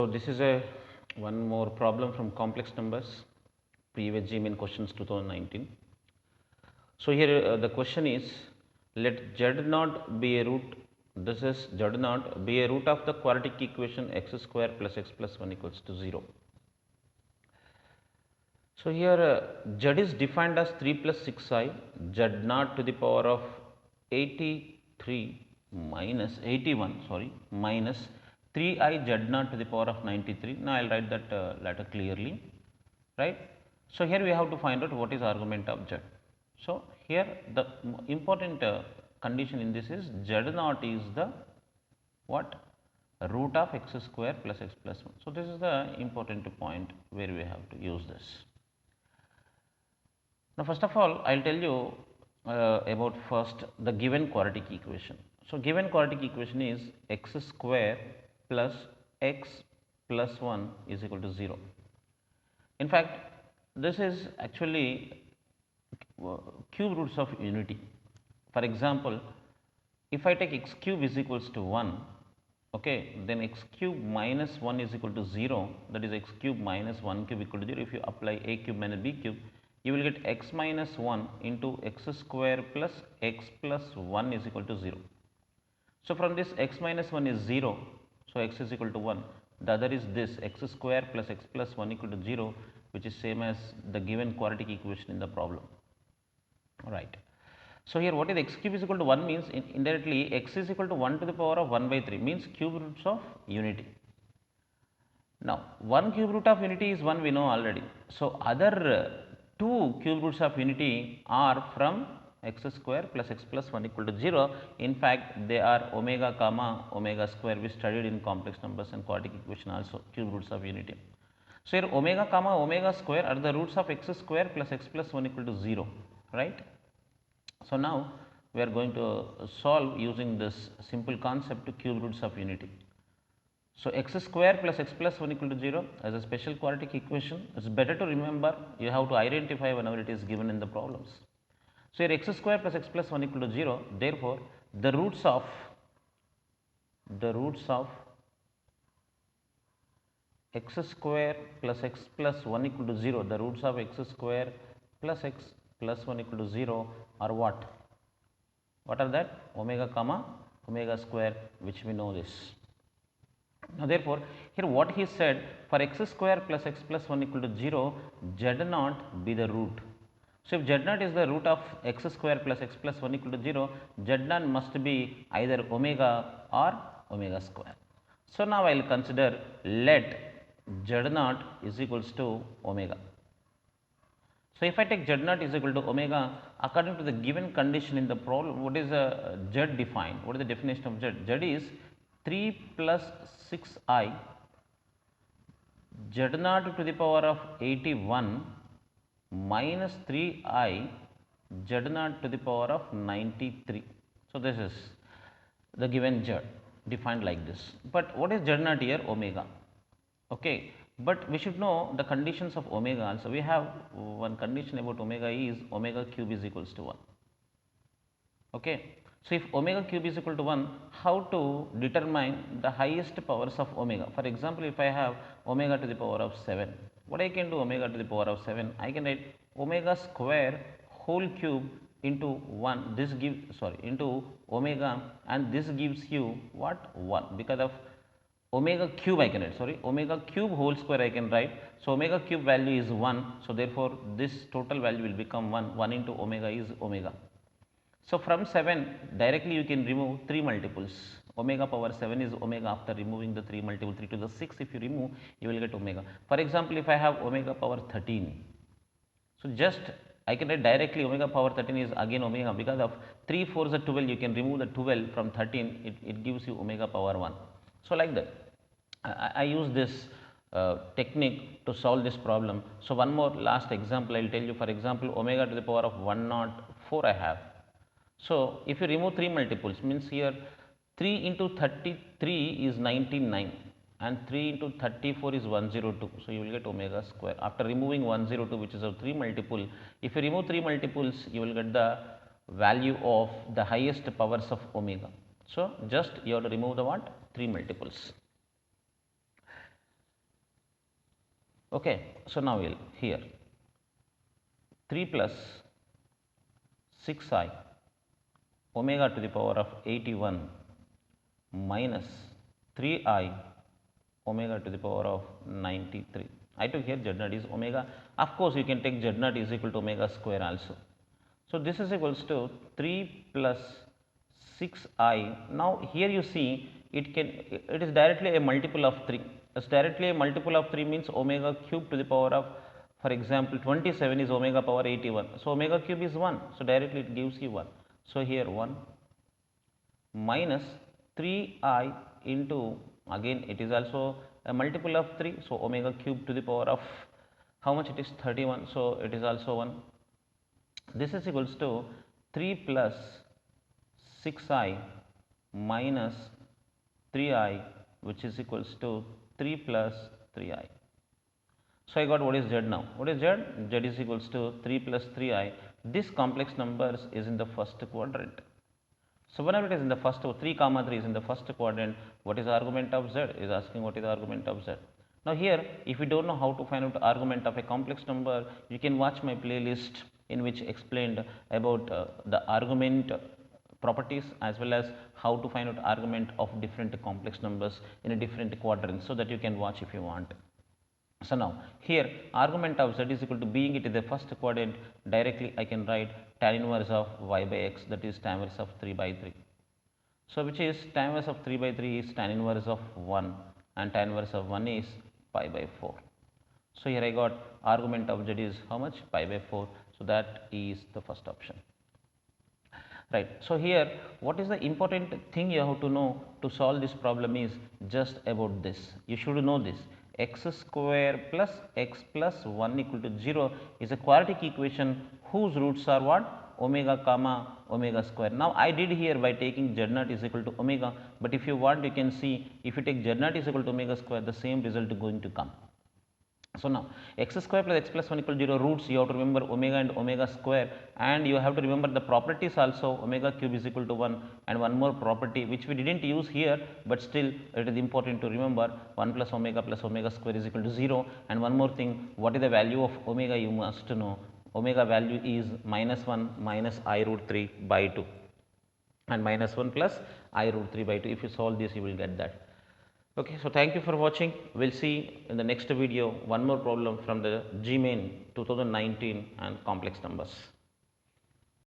So this is a one more problem from complex numbers, previous GMIN questions 2019. So here the question is, let z naught be a root. This is z naught be a root of the quadratic equation x square plus x plus 1 equals to 0. So here z is defined as 3 plus 6i z naught to the power of 83 minus 81 minus 3i z naught to the power of 93. Now I will write that letter clearly, right. So here we have to find out what is argument of z. So here the important condition in this is z naught is the what, root of x square plus x plus 1. So this is the important point where we have to use this. Now first of all I will tell you about first the given quadratic equation. So given quadratic equation is x square plus x plus 1 is equal to 0. In fact this is actually cube roots of unity. For example, if I take x cube is equals to 1, okay, then x cube minus 1 is equal to 0, that is x cube minus 1 cube equal to 0. If you apply a cube minus b cube, you will get x minus 1 into x square plus x plus 1 is equal to 0. So from this x minus 1 is 0, so x is equal to 1. The other is this x square plus x plus 1 equal to 0, which is same as the given quadratic equation in the problem. Right. So here what is x cube is equal to 1 means indirectly x is equal to 1 to the power of 1 by 3 means cube roots of unity. Now 1 cube root of unity is 1, we know already. So other 2 cube roots of unity are from x square plus x plus 1 equal to 0. In fact they are omega comma omega square, we studied in complex numbers and quadratic equation also, cube roots of unity. So here omega comma omega square are the roots of x square plus x plus 1 equal to 0, right. So now we are going to solve using this simple concept to cube roots of unity. So x square plus x plus 1 equal to 0 as a special quadratic equation. It is better to remember, you have to identify whenever it is given in the problems. So here x square plus x plus 1 equal to 0, therefore the roots of x square plus x plus 1 equal to 0, the roots of x square plus x plus 1 equal to 0 are what? What are that? Omega comma omega square, which we know this. Now therefore here what he said, for x square plus x plus 1 equal to 0, z naught be the root. So if z naught is the root of x square plus x plus 1 equal to 0, z naught must be either omega or omega square. So now I will consider let z naught is equals to omega. So if I take z naught is equal to omega, according to the given condition in the problem, what is z defined? What is the definition of z? Z is 3 plus 6i z naught to the power of 81 minus 3i z naught to the power of 93. So this is the given z defined like this. But what is z naught here? Omega. Okay. But we should know the conditions of omega also. We have one condition about omega is omega cube is equals to 1. Okay. So if omega cube is equal to 1, how to determine the highest powers of omega? For example, if I have omega to the power of 7, what I can do omega to the power of 7? I can write omega square whole cube into 1, this gives into omega, and this gives you what? 1, because of omega cube I can write, omega cube whole square I can write. So omega cube value is 1, so therefore this total value will become 1, 1 into omega is omega. So from 7 directly you can remove 3 multiples, omega power 7 is omega. After removing the 3 multiple, 3 to the 6, if you remove, you will get omega. For example, if I have omega power 13, so just I can write directly omega power 13 is again omega, because of 3 4 is 12, you can remove the 12 from 13, it gives you omega power 1. So like that I use this technique to solve this problem. So one more last example I will tell you. For example, omega to the power of 104 I have. So if you remove 3 multiples, means here 3 into 33 is 99 and 3 into 34 is 102. So you will get omega square. After removing 102, which is a 3 multiple, if you remove 3 multiples, you will get the value of the highest powers of omega. So just you have to remove the what? 3 multiples. Okay, so now we'll here 3 plus 6i omega to the power of 81 minus 3i omega to the power of 93. I took here z naught is omega. Of course, you can take z naught is equal to omega square also. So, this is equals to 3 plus 6i. Now, here you see it is directly a multiple of 3. As directly a multiple of 3 means omega cube to the power of, for example, 27 is omega power 81. So, omega cube is 1. So, directly it gives you 1. So, here 1 minus 3i into, again it is also a multiple of 3. So, omega cube to the power of how much it is 31. So, it is also 1. This is equals to 3 plus 6i minus 3i, which is equals to 3 plus 3i. So, I got what is z now? What is z? Z is equals to 3 plus 3i. This complex numbers is in the first quadrant. So, whenever it is in the first 3 comma 3 is in the first quadrant, what is the argument of z? Is asking what is the argument of z. Now, here if you do not know how to find out the argument of a complex number, you can watch my playlist in which explained about the argument properties as well as how to find out argument of different complex numbers in a different quadrant, so that you can watch if you want. So, now here argument of z is equal to, being it is the first quadrant, directly I can write tan inverse of y by x, that is tan inverse of 3 by 3. So, which is tan inverse of 3 by 3 is tan inverse of 1 and tan inverse of 1 is pi by 4. So, here I got argument of z is how much? Pi by 4. So, that is the first option. Right. So, here what is the important thing you have to know to solve this problem is just about this. You should know this: x square plus x plus 1 equal to 0 is a quadratic equation whose roots are what? Omega comma omega square. Now, I did here by taking z naught is equal to omega, but if you want you can see, if you take z naught is equal to omega square, the same result is going to come. So, now x square plus x plus 1 equal to 0 roots, you have to remember omega and omega square, and you have to remember the properties also. Omega cube is equal to 1, and one more property which we did not use here, but still it is important to remember: 1 plus omega square is equal to 0. And one more thing, what is the value of omega? You must know omega value is minus 1 minus I root 3 by 2 and minus 1 plus I root 3 by 2. If you solve this, you will get that. Okay, so thank you for watching. We will see in the next video one more problem from the GMAIN 2019 and complex numbers.